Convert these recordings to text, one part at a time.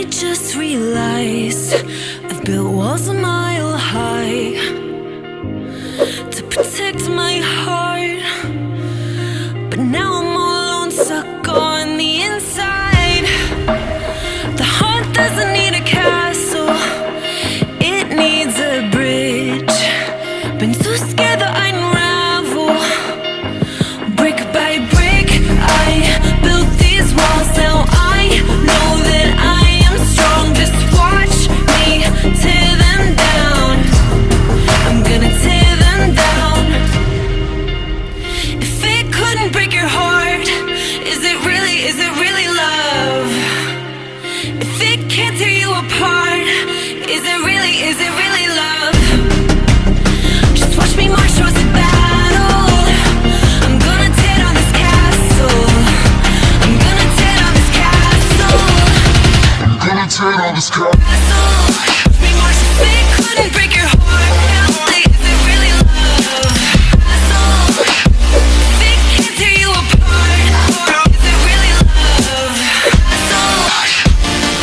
I just realized I've built walls a mile high to protect my heart, but now I'm all alone, stuck on the inside. The heart doesn't need a castle, it needs a bridge. Been too scared that I'd unravel. Brick by brick, I built these walls. Now I know that I am strong. Just watch me tear them down. I'm gonna tear them down. If it couldn't break your heart, is it really love? If it can't tear you apart, is it really love? Just watch me march towards the battle. I'm gonna tear down this castle. I'm gonna tear down this castle. I'm gonna tear down this castle. Watch me march. If it couldn't break your heart, is it really love? If it can't tear you apart, is it really love?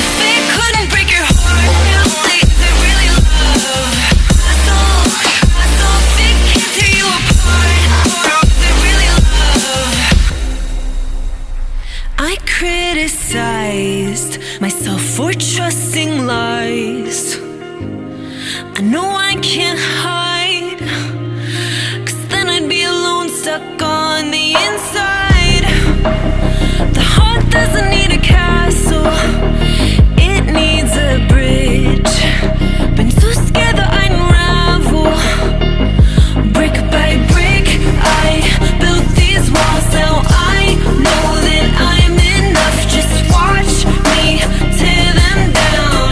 If it couldn't break your heart, is it really love? If it can't tear you apart, is it really love? I criticized myself for trusting lies. I know I can't hide, 'cause then I'd be alone, stuck on the inside. The heart doesn't need a castle, it needs a bridge. Been too scared that I'd unravel. Brick by brick, I built these walls. Now I know that I'm enough. Just watch me tear them down.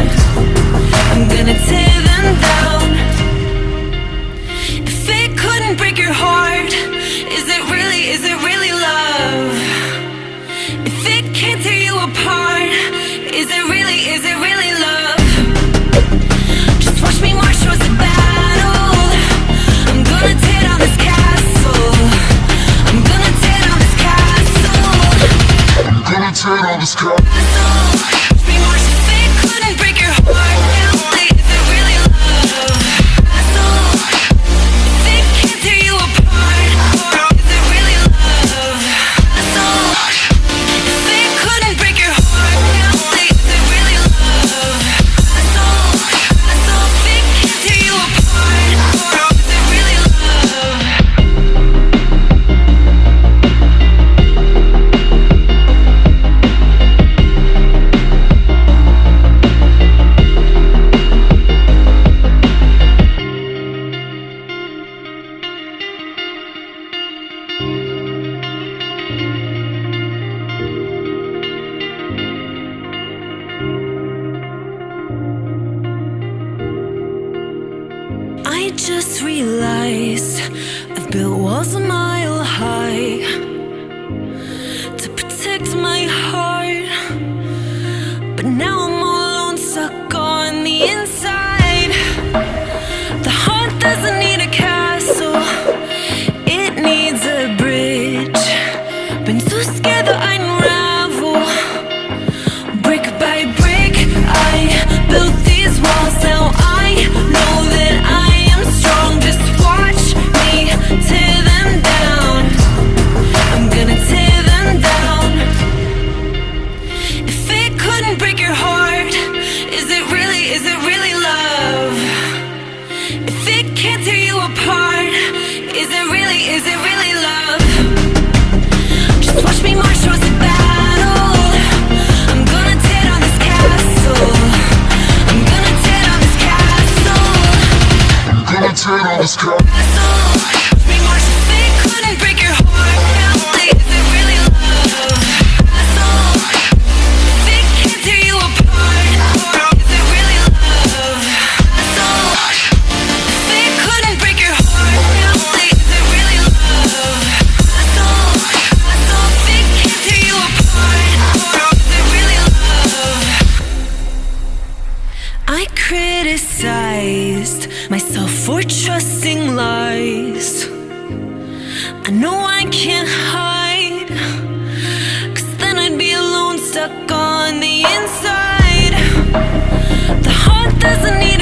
I'm gonna tear them down. If it couldn't break your heart, is it really love? If it can't tear you apart, is it really love? Just watch me march towards the battle. I'm gonna tear down this castle. I'm gonna tear down this castle. I'm gonna tear down this castle. Watch me march. If it couldn't break your heart, is it really love? If it can't tear you apart, is it really love? If it couldn't break your heart, is it really love? If it can't tear you apart, is it really love? I just realized I've built walls a mile high to protect my heart, but now I'm all alone, stuck on the inside. The heart doesn't need a castle, it needs a bridge. Been too scared that I'd unravel. Brick by brick, I built these walls. Now I know that I am strong. Just watch me tear them down. I'm gonna tear them down. If it couldn't break your heart, is it really love? If it can't tear you apart, is it really love? Just watch me march towards the battle. I'm gonna tear down this castle. I'm gonna tear down this castle. I'm gonna tear down this castle. Watch me march. If it couldn't break your heart, is it really love? If it can't tear you apart, is it really love? If it couldn't break your heart, is it really love? If it can't tear you apart, is it really love? I criticized myself for trusting lies. I know I can't hide, 'cause then I'd be alone, stuck on the inside. doesn't need